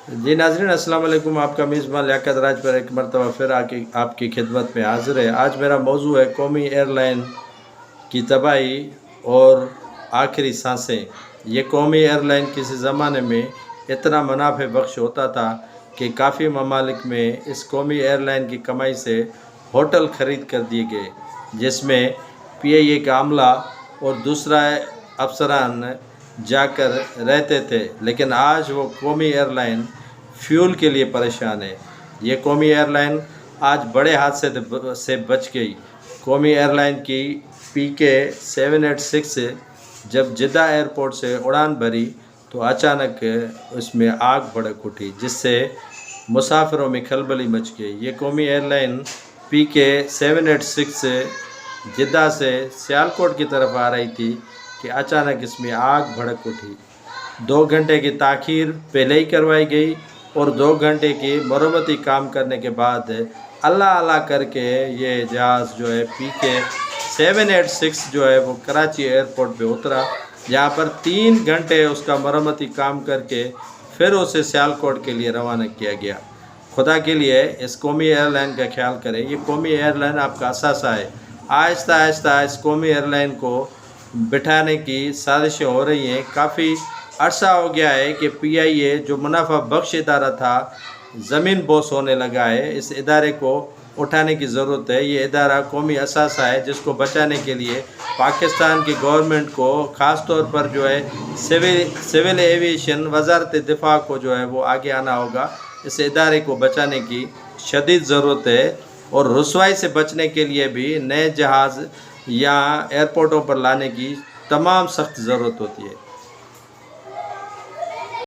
जी नाज़रीन अस्सलाम वालेकुम। आपका मेज़बान लियाकत राज पर एक मरतबा फिर आपकी खिदमत में हाज़िर है। आज मेरा मौजू है कौमी एयरलाइन की तबाही और आखिरी सांसें। ये कौमी एयरलाइन किसी ज़माने में इतना मुनाफ़े बख्श होता था कि काफ़ी ममालिक में इस कौमी एयरलाइन की कमाई से होटल ख़रीद कर दिए गए, जिसमें PIA का अमला और दूसरा अफसरान जाकर रहते थे। लेकिन आज वो कौमी एयरलाइन फ्यूल के लिए परेशान है। ये कौमी एयरलाइन आज बड़े हादसे से बच गई। कौमी एयरलाइन की PK 786 जब जिद्दा एयरपोर्ट से उड़ान भरी तो अचानक उसमें आग भड़क उठी, जिससे मुसाफिरों में खलबली मच गई। ये कौमी एयरलाइन PK 786 जिद्दा से सियालकोट की तरफ आ रही थी कि अचानक इसमें आग भड़क उठी। 2 घंटे की ताख़ीर पहले ही करवाई गई और 2 घंटे की मरम्मती काम करने के बाद अल्लाह अल्लाह करके ये जहाज़ जो है PK 786 जो है वो कराची एयरपोर्ट पे उतरा, जहाँ पर 3 घंटे उसका मरम्मती काम करके फिर उसे सियालकोट के लिए रवाना किया गया। खुदा के लिए इस कौमी एयरलाइन का ख्याल करें। ये कौमी एयरलाइन आपका असासा है। आहिस्ता आहिस्ता इस कौमी एयरलाइन को बिठाने की साजिशें हो रही हैं। काफ़ी अरसा हो गया है कि PIA जो मुनाफा बख्श इदारा था ज़मीन बोस होने लगा है। इस इदारे को उठाने की ज़रूरत है। ये इदारा कौमी असासा है जिसको बचाने के लिए पाकिस्तान की गवर्नमेंट को ख़ास तौर पर जो है सिविल एविएशन वज़ारत दिफा को जो है वो आगे आना होगा। इस इदारे को बचाने की शदीद ज़रूरत है और रुसवाई से बचने के लिए भी नए जहाज़ या एयरपोर्टों पर लाने की तमाम सख्त ज़रूरत होती है।